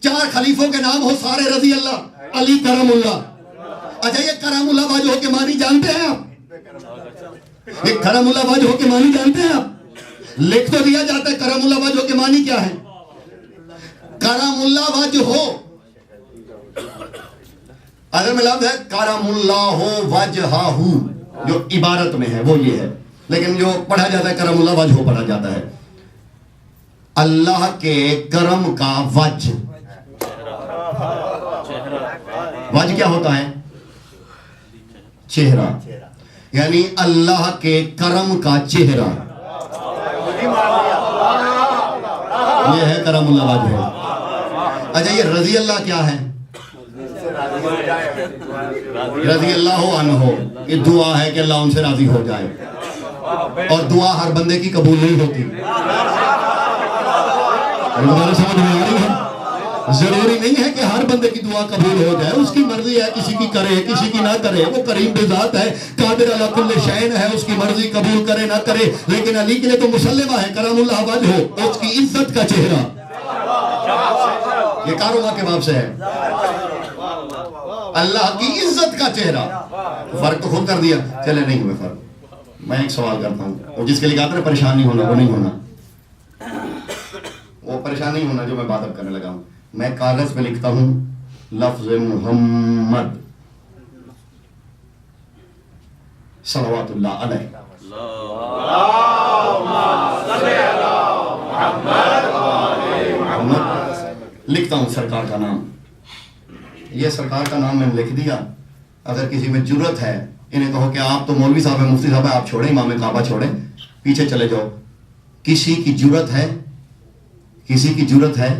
4 خلیفوں کے نام ہو سارے رضی اللہ، علی کرم اللہ. اچھا یہ کرم اللہ وجہ کے معنی جانتے ہیں آپ؟ یہ کرم اللہ وجہ کے معنی جانتے ہیں آپ؟ لکھ تو دیا جاتا ہے کرم اللہ وجہ کے معنی کیا ہے؟ کرم اللہ وجہ ہو، اگر میں لفظ ہے کرم اللہ وجہہ جو عبارت میں ہے وہ یہ ہے، لیکن جو پڑھا جاتا ہے کرم اللہ وجہ پڑھا جاتا ہے. اللہ کے کرم کا وجہ، وجہ کیا ہوتا ہے؟ چہرہ، یعنی اللہ کے کرم کا چہرہ، یہ ہے کرم اللہ وجہ. اچھا یہ رضی اللہ کیا ہے؟ رضی اللہ عنہ، یہ دعا ہے کہ اللہ ان سے راضی ہو جائے، اور دعا ہر بندے کی قبول نہیں ہوتی. ضروری نہیں ہے کہ ہر بندے کی دعا قبول ہو جائے، اس کی مرضی ہے، کسی کی کرے کسی کی نہ کرے. وہ کریم بذات ہے، قادر علی کل شیء ہے، اس کی مرضی قبول کرے نہ کرے. لیکن علی کے لیے تو مسلمہ ہے کرم اللہ وجہ، اس کی عزت کا چہرہ. یہ کاروبار کے باب سے ہے، اللہ کی عزت کا چہرہ. فرق تو خود کر دیا. چلے نہیں ہوئے فرق. میں ایک سوال کرتا ہوں، اور جس کے لیے کہتے ہیں پریشان نہیں ہونا، وہ نہیں ہونا، وہ پریشان نہیں ہونا جو میں بات اب کرنے لگا ہوں. میں کاغذ پہ لکھتا ہوں لفظ محمد صلوات اللہ علیہ، محمد لکھتا ہوں سرکار کا نام. یہ سرکار کا نام میں نے لکھ دیا. اگر کسی میں جرت ہے، انہیں کہو کہ آپ تو مولوی صاحب ہیں، مفتی صاحب ہیں، آپ چھوڑیں، امام کعبہ چھوڑیں، پیچھے چلے جاؤ. کسی کی جرت ہے، کسی کی جرت ہے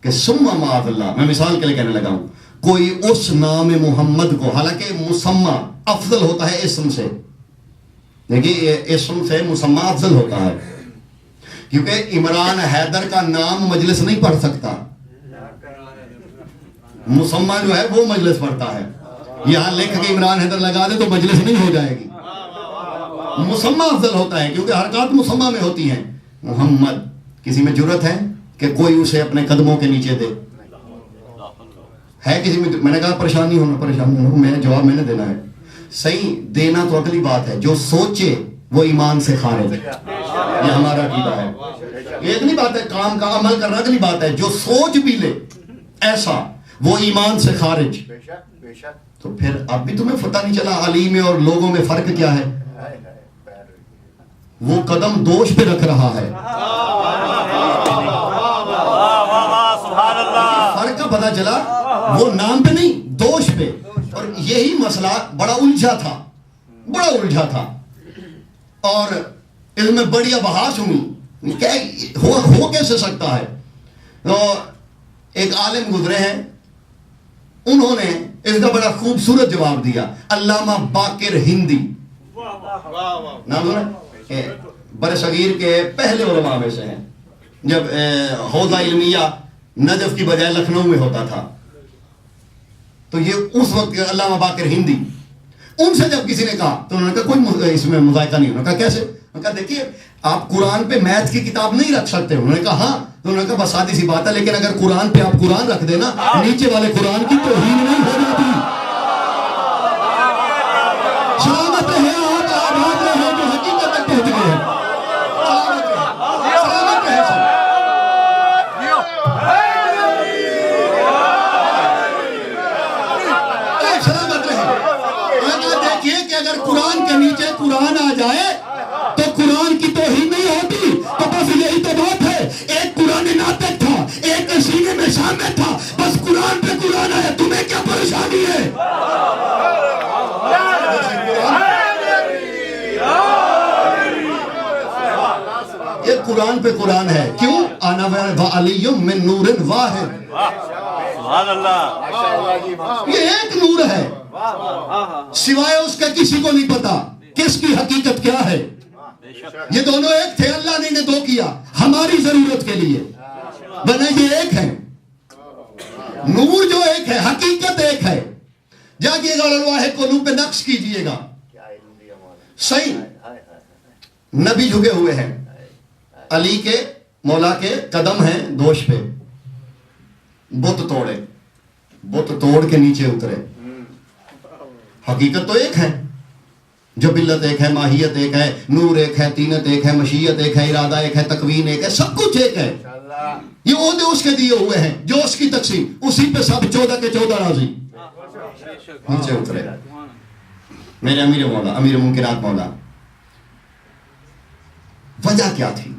کہ ثم معاذ اللہ، میں مثال کے لیے کہنے لگا ہوں، کوئی اس نام محمد کو، حالانکہ مسمى افضل ہوتا ہے اسم سے، دیکھیے اسم سے مسمى افضل ہوتا ہے، کیونکہ عمران حیدر کا نام مجلس نہیں پڑھ سکتا، مسمى جو ہے وہ مجلس پڑھتا ہے. یہاں لکھ کے عمران حیدر لگا دے تو مجلس نہیں ہو جائے گی. مسمى افضل ہوتا ہے کیونکہ حرکات مسمى میں ہوتی ہیں. محمد، کسی میں جرت ہے کہ کوئی اسے اپنے قدموں کے نیچے دے؟ ہے کسی میں نے کہا پریشان نہیں ہونا، پریشان نہیں ہونا، میں نے جواب میں نے دینا ہے. صحیح دینا تو اگلی بات ہے، جو سوچے وہ ایمان سے خارج. یہ ہمارا عقیدہ ہے. یہ اتنی بات ہے، کام کا عمل کرنا اگلی بات ہے. جو سوچ بھی لے ایسا وہ ایمان سے خارج. تو پھر اب بھی تمہیں پتہ نہیں چلا علی میں اور لوگوں میں فرق کیا ہے؟ وہ قدم دوش پہ رکھ رہا ہے. فرق کا پتہ چلا، وہ نام پہ نہیں، دوش پہ. اور یہی مسئلہ بڑا الجھا تھا، اور اس میں بڑی بحث ہوئی کہ ہو کیسے سکتا ہے. تو ایک عالم گزرے ہیں، انہوں نے اس کا بڑا خوبصورت جواب دیا. علامہ باقر ہندی نام سنا، بر صغیر کے پہلے علماء میں سے ہیں. جب حوزہ علمیہ نجف کی بجائے لکھنؤ میں ہوتا تھا، تو یہ اس وقت علامہ باقر ہندی. ان سے جب کسی نے کہا تو انہوں نے کہا کوئی اس میں مذائقہ نہیں. انہوں نے کہا کیسے؟ انہوں نے کہا دیکھیے آپ قرآن پہ میتھ کی کتاب نہیں رکھ سکتے. انہوں نے کہا ہاں. تو انہوں نے کہا بس سادی سی بات ہے، لیکن اگر قرآن پہ آپ قرآن رکھ دینا، نیچے والے قرآن کی توہین نہیں ہو جاتی. سلامت رہے آپ، آباد رہے جو حقیقت تک پہنچ گئے ہیں. سلامت رہے سب. سلامت رہے. دیکھیے کہ اگر قرآن کے نیچے قرآن آ جائے تو قرآن کی توہین نہیں ہوتی. تو بس یہی تو بات ہے. ایک قرآن ناطق تھا، ایک سینے میں شامل تھا، بس قرآن پہ قرآن ہے. تمہیں کیا پریشانی ہے؟ یہ قرآن پہ قرآن ہے. کیوں؟ انا وعلی من نور واحد. سبحان اللہ. یہ ایک نور ہے، سوائے اس کا کسی کو نہیں پتا کس کی حقیقت کیا ہے. یہ دونوں ایک تھے، اللہ نے انہیں دو کیا ہماری ضرورت کے لیے، ورنہ یہ ایک ہے. نور جو ایک ہے، حقیقت ایک ہے. جاگیے گا الواحد قلوب پہ نقش کیجئے گا. صحیح نبی جھکے ہوئے ہیں، علی کے مولا کے قدم ہیں دوش پہ. بت توڑے, بت توڑ کے نیچے اترے. حقیقت تو ایک ہے, جبلت ایک ہے, ماہیت ایک ہے, نور ایک ہے, طینت ایک ہے, مشیت ایک ہے, ارادہ ایک ہے, تکوین ایک ہے, سب کچھ ایک ہے. یہ عہدے اس کے دیے ہوئے ہیں, جو اس کی تقسیم, اسی پہ سب 14 کے 14 راضی نیچے اترے. میرے امیر مولا, امیر ممکنات مولا, وجہ کیا تھی؟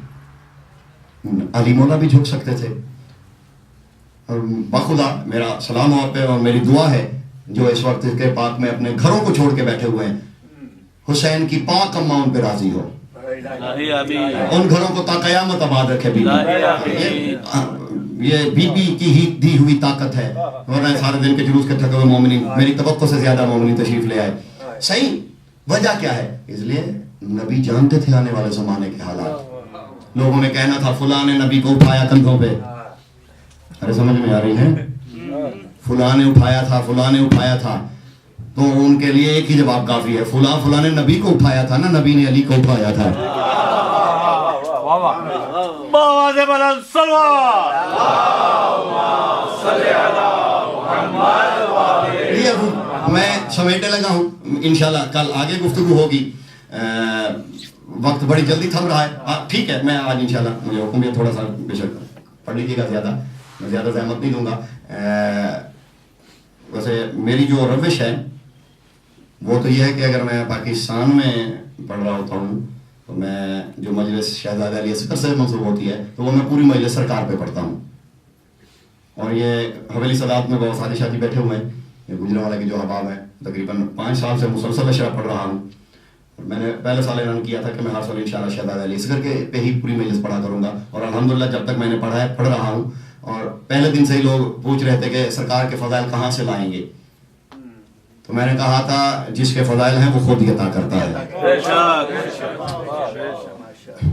علی مولا بھی جھک سکتے تھے. اور بخدا میرا سلام آپ پہ, اور میری دعا ہے جو اس وقت کے پاک میں اپنے گھروں کو چھوڑ کے بیٹھے ہوئے ہیں, حسین کی پاک اماں ان پہ راضی ہو, ان گھروں کو تا قیامت آباد رکھے. بی یہ بی بی کی ہی دی ہوئی طاقت ہے, ورنہ سارے دن کے جلوس کے تھکے ہوئے مومنین, میری توقع سے زیادہ مومنین تشریف لے آئے. صحیح وجہ کیا ہے؟ اس لیے نبی جانتے تھے آنے والے زمانے کے حالات. لوگوں نے کہنا تھا فلاں نے نبی کو اٹھایا کندھوں پہ, ارے سمجھ میں آ رہی ہے؟ فلاں نے اٹھایا تھا, فلاں نے اٹھایا تھا, تو ان کے لیے ایک ہی جواب کافی ہے, فلاں نے نبی کو اٹھایا تھا نا, نبی نے علی کو اٹھایا تھا. میں سمیٹنے لگا ہوں, انشاءاللہ کل آگے گفتگو ہوگی, وقت بڑی جلدی تھم رہا ہے. ٹھیک ہے, میں آج انشاءاللہ, مجھے حکم ہے تھوڑا سا بے شک پڑھ لیجیے گا, زیادہ میں زیادہ زحمت نہیں دوں گا. ویسے میری جو روش ہے وہ تو یہ ہے کہ اگر میں پاکستان میں پڑھ رہا ہوتا ہوں تو میں جو مجلس شہزادہ علی اصغر سے منسوب ہوتی ہے تو وہ میں پوری مجلس سرکار پہ پڑھتا ہوں. اور یہ حویلی سادات میں بہت سارے ساتھی بیٹھے ہوئے ہیں, یہ گجرانوالہ کے جو احباب ہیں, تقریباً 5 سال سے مسلسل اشرا پڑھ رہا ہوں. میں نے پہلے سال اعلان کیا تھا کہ میں ہر سال انشاءاللہ شہزادہ علی اصغر کے پہ ہی پوری مجلس پڑھا کروں گا, اور الحمدللہ جب تک میں نے پڑھا ہے پڑھ رہا ہوں. اور پہلے دن سے ہی لوگ پوچھ رہے تھے کہ سرکار کے فضائل کہاں سے لائیں گے, تو میں نے کہا تھا جس کے فضائل ہیں وہ خود ہی عطا کرتا ہے,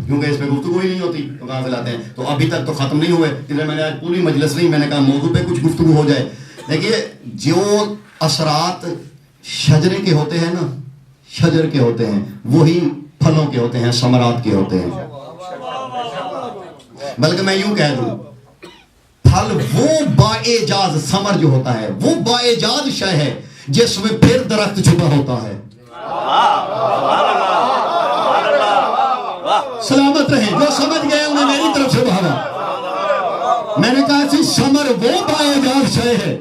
کیونکہ اس پہ گفتگو ہی نہیں ہوتی تو کہاں سے لاتے ہیں. تو ابھی تک تو ختم نہیں ہوئے, اس لیے میں نے آج پوری مجلس نہیں, میں نے کہا موضوع پہ کچھ گفتگو ہو جائے. دیکھیے جو اثرات شجرے کے ہوتے ہیں نا, شجر کے ہوتے ہیں, وہی پھلوں کے ہوتے ہیں, ثمرات کے ہوتے ہیں. بلکہ میں یوں کہہ دوں, پھل وہ باعجاز ثمر جو ہوتا ہے وہ باعجاز شے ہے جس میں پھر درخت چھپا ہوتا ہے. سلامت رہیں, جو سمجھ گئے انہیں میری طرف سے بہانا. میں نے کہا کہ ثمر وہ باعجاز شے ہے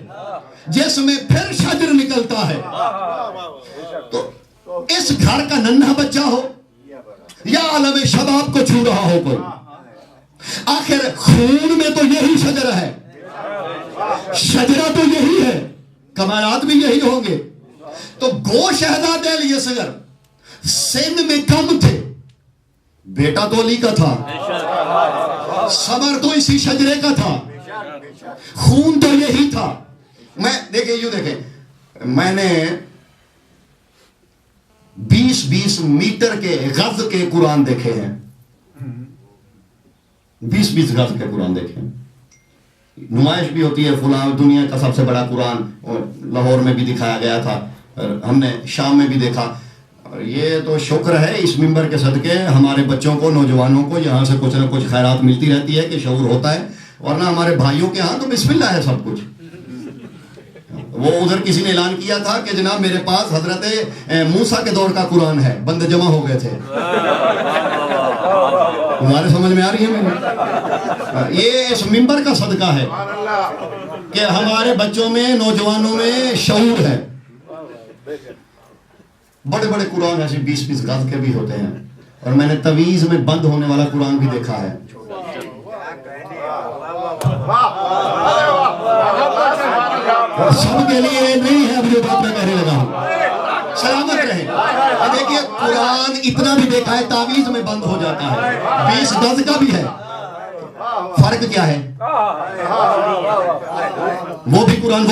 جس میں پھر شجر نکلتا ہے. تو اس گھر کا ننھا بچہ ہو یا عالم شباب کو چھو رہا ہو کوئی, آخر خون میں تو یہی شجر ہے, شجرہ تو یہی ہے, کمالات بھی یہی ہوں گے. تو گو شہزادہ علی اصغر سن میں کم تھے, بیٹا تو علی کا تھا, ثمر تو اسی شجرے کا تھا, خون تو یہی تھا. میں دیکھیں یوں دیکھیں, میں نے 20 میٹر کے غز کے قرآن دیکھے ہیں, 20 غز کے قرآن دیکھے ہیں. نمائش بھی ہوتی ہے, فلاں دنیا کا سب سے بڑا قرآن لاہور میں بھی دکھایا گیا تھا, ہم نے شام میں بھی دیکھا. اور یہ تو شکر ہے اس منبر کے صدقے ہمارے بچوں کو, نوجوانوں کو یہاں سے کچھ نہ کچھ خیرات ملتی رہتی ہے کہ شعور ہوتا ہے, ورنہ ہمارے بھائیوں کے ہاں تو بسم اللہ ہے سب کچھ. وہ ادھر کسی نے اعلان کیا تھا کہ جناب میرے پاس حضرت موسیٰ کے دور کا قرآن ہے, بندے جمع ہو گئے تھے. تمہارے سمجھ میں آ رہی ہے؟ یہ اس منبر کا صدقہ ہے کہ ہمارے بچوں میں, نوجوانوں میں شعور ہے. بڑے بڑے قرآن ایسے 20 غز کے بھی ہوتے ہیں, اور میں نے تویز میں بند ہونے والا قرآن بھی دیکھا ہے. سب کے لیے نہیں ہے, اب جو بات میں کہنے لگا ہوں. سلامت رہے. دیکھیے قرآن اتنا بھی دیکھا ہے تعویذ میں بند ہو جاتا ہے, 20 غز کا بھی ہے. فرق کیا ہے؟ وہ بھی قرآن,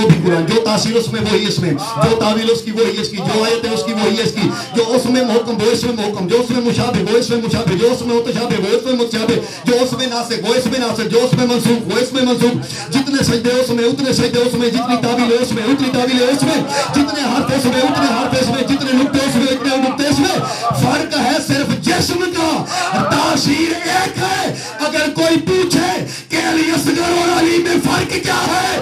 جو تاثیر اس میں وہی اس میں, جو تعویل اس کی وہی اس کی, جو آیت ہے اس کی وہی اس کی, جو اس میں محکم وہ اس میں محکم, جو اس میں مشابہ وہ اس میں مشابہ, جو اس میں متشابہ وہ اس میں متشابہ, جو اس میں ناسخ وہ اس میں ناسخ, جو اس میں منسوخ وہ اس میں منسوخ. جتنے سجدے اس میں اتنے سجدے اس میں, جتنی تعویل ہے اس میں اتنی تعویل ہے اس میں, جتنے حرف اس میں اتنے حرف اس میں, جتنے نقطے اس میں اتنے نقطے اس میں. فرق ہے صرف جسم کا, تاثیر ایک ہے. اگر کوئی پوچھے کہ علی اصغر اور علی میں فرق کیا ہے,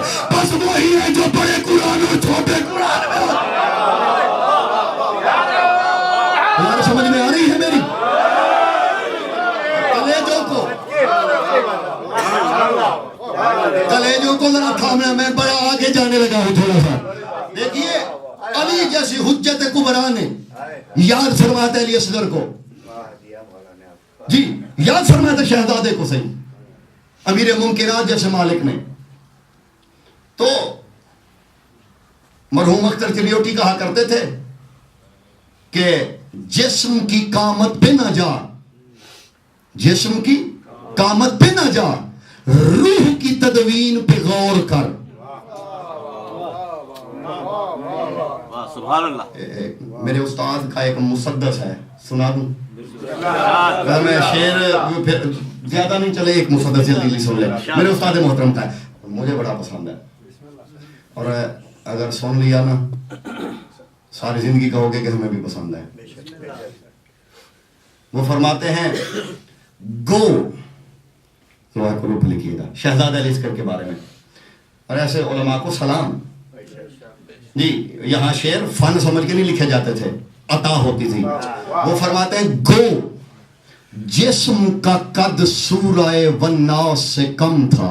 کلیجوں کو ذرا تھامنا، میں بڑا آگے جانے لگا ہوں تھوڑا سا. دیکھیے علی جیسی حجت کبریٰ نے یاد فرماتا ہے علی اصغر کو، جی یاد فرماتا شہزادے کو صحیح، امیر ممکنات جیسے مالک نے. تو مرحوم اختر چلیوٹی کہا کرتے تھے کہ جسم کی قامت پہ نہ جا، جسم کی قامت پہ نہ جا، روح کی تدوین پہ غور کر. سبحان اللہ. میرے استاد کا ایک مسدس ہے، سنا دوں؟ میں شعر پھر زیادہ نہیں چلے، ایک مسدس جلدی سن لے. میرے استاد محترم کا ہے، مجھے بڑا پسند ہے، اور اگر سن لیا نا ساری زندگی کہو گے کہ ہمیں بھی پسند ہے. وہ فرماتے ہیں گو، لوہے قلوب لکھیے گا شہزادہ علی اصغر کے بارے میں، اور ایسے علماء کو سلام. جی یہاں شعر فن سمجھ کے نہیں لکھے جاتے تھے، عطا ہوتی تھی. وہ فرماتے ہیں گو، جسم کا قد سورہ والناس سے کم تھا.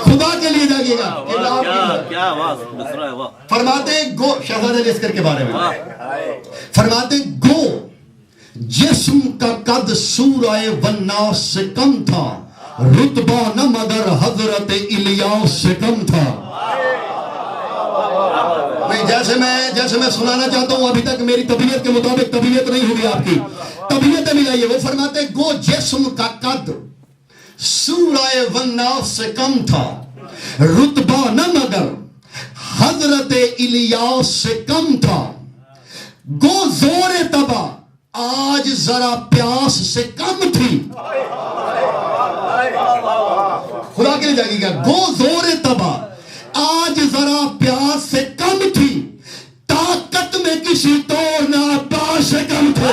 خدا کے لیے جاگیے گا. فرماتے ہیں گو، شہزادہ علی اصغر کے بارے میں فرماتے ہیں گو، جسم کا قد سورہ والناس سے کم تھا، رتبہ نہ مگر حضرت الیاس سے کم تھا. جیسے میں سنانا چاہتا ہوں، ابھی تک میری طبیعت کے مطابق طبیعت نہیں ہوئی، آپ کی طبیعت ملائیے. وہ فرماتے ہیں گو، جسم کا قد سورہ والناس سے کم تھا، رتبہ نہ مگر حضرت الیاس سے کم تھا. گو زور تبا آج ذرا پیاس سے کم تھی. خدا کے لیے جاگی گا. گو زور تبا آج ذرا پیاس سے کم تھی، طاقت میں کسی طور نہ عباس سے کم تھے.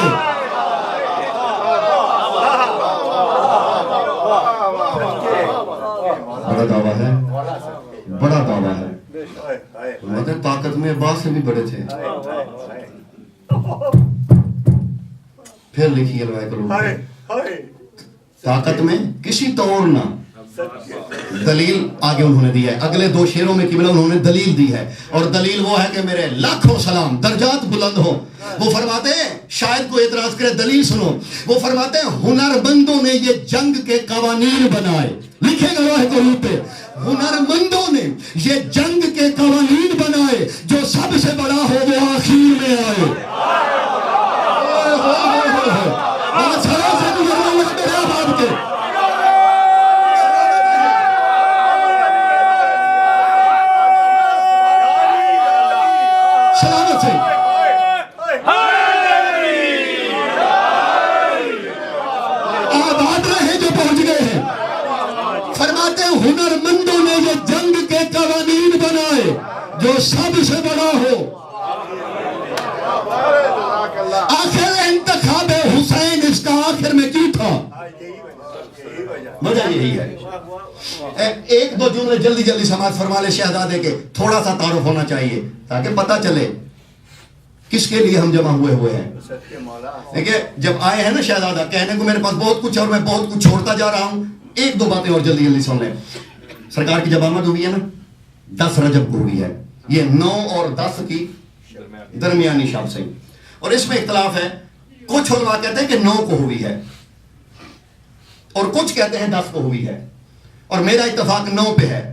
بڑا دعویٰ ہے، بڑا دعویٰ ہے. مگر طاقت میں عباس سے بھی بڑے تھے. پھر لکھیے لوہے قلوب، طاقت میں کسی طور نہ. دلیل آگے انہوں نے دی ہے، اگلے دو شعروں میں قبلہ انہوں نے دلیل دی ہے، اور دلیل وہ ہے کہ میرے لاکھوں سلام، درجات بلند ہو. وہ فرماتے ہیں شاید کو اعتراض کرے، دلیل سنو. وہ فرماتے ہیں ہنرمندوں نے یہ جنگ کے قوانین بنائے. لکھے گا لوہے قلوب پہ، ہنرمندوں نے یہ جنگ کے قوانین بنائے، جو سب سے بڑا ہو وہ آخر میں آئے. ہنرمندوں نے یہ جنگ کے قوانین بنائے، جو سب سے بڑا ہو. آخر انتخاب حسین اس کا آخر میں کیوں تھا؟ وجہ یہی ہے. ایک دو جملے جلدی جلدی سماعت فرما لے شہزادے کے، تھوڑا سا تعارف ہونا چاہیے تاکہ پتہ چلے کس کے لیے ہم جمع ہوئے ہیں. دیکھیں جب آئے ہیں نا شہزادہ، کہنے کو میرے پاس بہت کچھ اور میں بہت کچھ چھوڑتا جا رہا ہوں. ایک دو باتیں اور جلدی جلدی سن لیں. سرکار کی جب آمد ہوئی ہے نا 10 رجب کو ہوئی ہے، یہ 9 اور 10 کی درمیانی شب سے، اور اس میں اختلاف ہے. کچھ علماء کہتے ہیں کہ 9 کو ہوئی ہے اور کچھ کہتے ہیں 10 کو ہوئی ہے، اور میرا اتفاق 9 پہ ہے،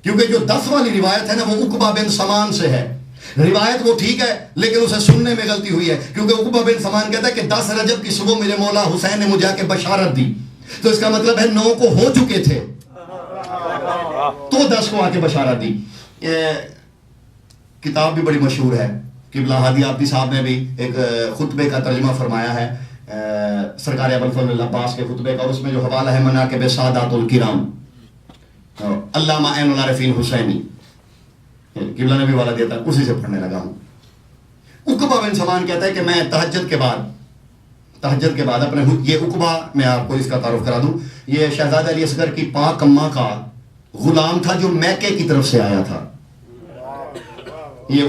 کیونکہ جو 10 والی روایت ہے نا وہ عقبہ بن سمان سے ہے. روایت وہ ٹھیک ہے لیکن اسے سننے میں غلطی ہوئی ہے، کیونکہ عقبہ بن سمان کہتا ہے کہ 10 رجب کی صبح میرے مولا حسین نے مجھے آ کے بشارت دی، تو اس کا مطلب ہے 9 کو ہو چکے تھے تو 10 کو آ کے بشارت دی. کتاب بھی بڑی مشہور ہے، قبلہ ہادی آبدی صاحب نے بھی ایک خطبے کا ترجمہ فرمایا ہے سرکار ابوالفضل عباس کے خطبے کا، اور اس میں جو حوالہ ہے مناقب سادات الکرام علامہ عین العارفین حسینی، قبلہ نے بھی حوالہ دیتا ہے، اسی سے پڑھنے لگا ہوں. عقبہ بن سمان کہتا ہے کہ میں تہجد کے بعد اپنے یہ عقبہ، میں آپ کو اس کا تعارف کرا دوں، یہ شہزادہ علی اصغر کی پاک اماں کا غلام تھا جو میکے کی طرف سے آیا تھا. یہ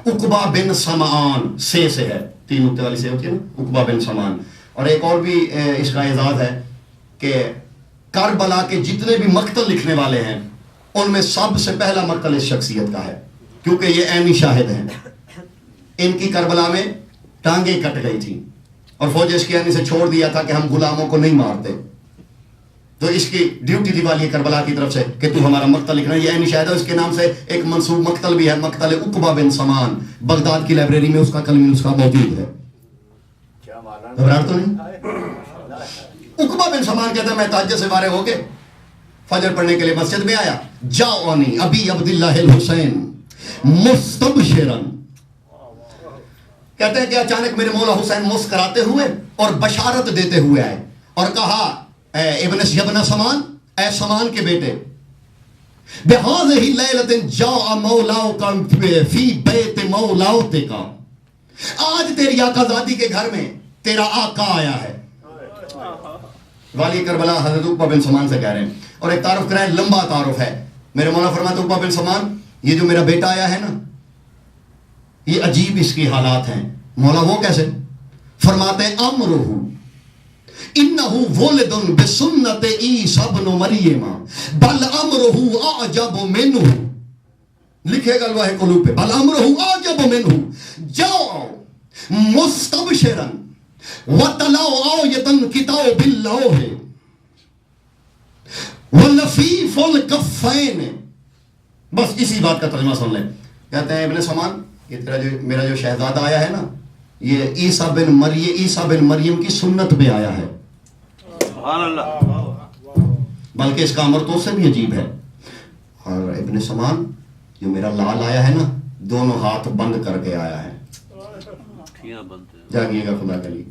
عقبہ بن سمعان سے ہے، 3 نقطے والی سے ہوتی ہے نا، عقبہ بن سمان. اور ایک اور بھی اس کا اعزاز ہے کہ کربلا کے جتنے بھی مقتل لکھنے والے ہیں ان میں سب سے پہلا مقتل اس شخصیت کا ہے، کیونکہ یہ عینی شاہد ہیں۔ ان کی کربلا میں ٹانگیں کٹ گئی تھیں اور فوج اشکیانی سے چھوڑ دیا تھا کہ ہم غلاموں کو نہیں مارتے، تو اس کی ڈیوٹی دی والی کربلا کی طرف سے کہ تو ہمارا مقتل لکھنا ہے۔ یہ عینی شاہد ہے، اس کے نام سے ایک منسوب مقتل بھی ہے، مقتل عقبہ بن سمان، بغداد کی لائبریری میں اس کا کلمی نسخہ موجود ہے۔ گھبراہٹ تو نہیں؟ عقبہ بن سمان کہتا ہے میں تہجد سے فارغ ہو کے فجر پڑھنے کے لیے مسجد میں آیا، جاؤنی ابی عبداللہ الحسین مستبشرن، کہتے ہیں کہ اچانک میرے مولا حسین مسکراتے ہوئے اور بشارت دیتے ہوئے آئے اور کہا اے ابن سمان، اے سمان کے بیٹے، بِهَذِهِ لَيْلَةٍ جَاءَ مَوْلَاؤُكَ فِي بَيْتِ مَوْلَاؤْتِكَ، آج تیری آقا زادی کے گھر میں تیرا آقا آیا ہے۔ والی کربلا حضرت عقبہ بن سمان سے کہہ رہے ہیں، اور ایک تعارف کرائیں، لمبا تعارف ہے۔ میرے مولا فرماتے عقبہ بن سمان، یہ جو میرا بیٹا آیا ہے نا، یہ عجیب اس کی حالات ہیں۔ مولا وہ کیسے؟ فرماتے ہیں امرہ انہو ولد بسنت عیسیٰ ابن مریم بل امرہ اعجب منہ، لکھے گا لوح قلوب پہ، بل امرہ اعجب منہ جاؤ مستبشرا وَتَلَوْ آیَةً کتاب اللہ وَلَفِیفُ الْکَفَّینِ۔ بس اسی بات کا ترجمہ سن لیں۔ کہتے ہیں ابن سمان، یہ میرا جو شہزادہ آیا ہے نا، یہ عیسیٰ بن مریم کی سنت میں آیا ہے، سبحان اللہ، بلکہ اس کا امر تو اس سے بھی عجیب ہے۔ اور ابن سمان، جو میرا لال آیا ہے نا، دونوں ہاتھ بند کر کے آیا ہے۔ جاگیے گا خدا کے لیے،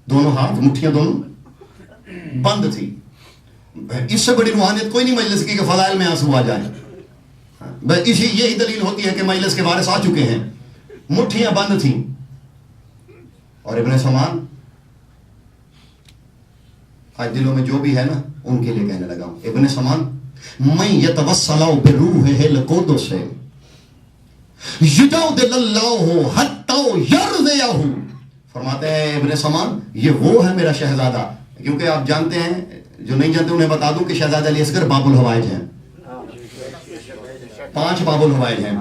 دونوں ہاتھ، مٹھیاں دونوں بند تھی۔ اس سے بڑی روحانیت کوئی نہیں مجلس کی کہ فضائل میں آنسو آ جائیں۔ بس یہی دلیل ہوتی ہے کہ مجلس کے وارث آ چکے ہیں، مٹھیاں بند تھیں۔ اور ابن سمان آج دلوں میں جو بھی ہے نا ان کے لیے کہنے لگا ہوں، ابن سمان من یتوسل بروحہ القدس یجودل اللہ حتی یرضیہ، فرماتے ہیں ابن سمان یہ وہ ہے میرا شہزادہ، کیونکہ آپ جانتے ہیں، جو نہیں جانتے انہیں بتا دوں کہ شہزادہ علی اصغر باب الحوائج ہیں، 5 باب الحوائج ہیں،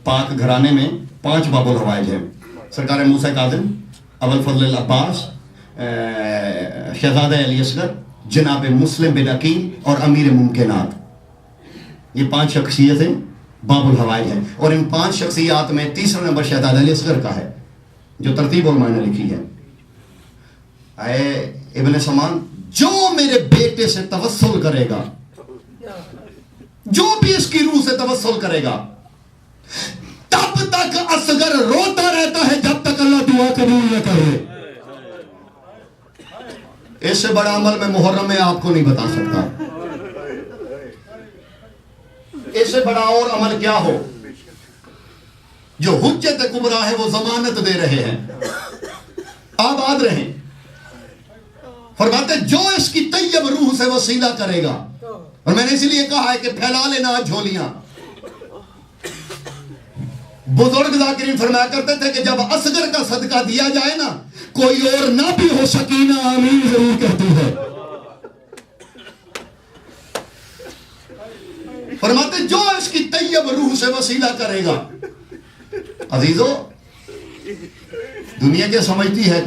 پاک گھرانے میں 5 باب الحوائج ہیں۔ سرکار موسیٰ کاظم، ابوالفضل العباس، شہزادہ علی اصغر، جناب مسلم بن عقیل اور امیر ممکنات، یہ 5 شخصیتیں باب الحوائج ہیں۔ اور ان 5 شخصیات میں تیسرا نمبر شہزادہ علی اصغر کا ہے، جو ترتیب علماء نے لکھی ہے۔ اے ابن سمان، جو میرے بیٹے سے توسل کرے گا، جو بھی اس کی روح سے توسل کرے گا، تب تک اصغر روتا رہتا ہے جب تک اللہ دعا قبول نہ کرے۔ اس سے بڑا عمل میں محرم میں آپ کو نہیں بتا سکتا، اس سے بڑا اور عمل کیا ہو۔ جو حجت کبریٰ ہے وہ ضمانت دے رہے ہیں، آباد رہیں۔ فرماتے جو اس کی طیب روح سے وسیلہ کرے گا، اور میں نے اسی لیے کہا ہے کہ پھیلا لینا جھولیاں۔ بزرگ ذاکرین فرمایا کرتے تھے کہ جب اصغر کا صدقہ دیا جائے نا، کوئی اور نہ بھی ہو، سکینہ آمین ضرور کہتی ہے۔ فرماتے جو اس کی طیب روح سے وسیلہ کرے گا، عزیزو دنیا کیا سمجھتی ہے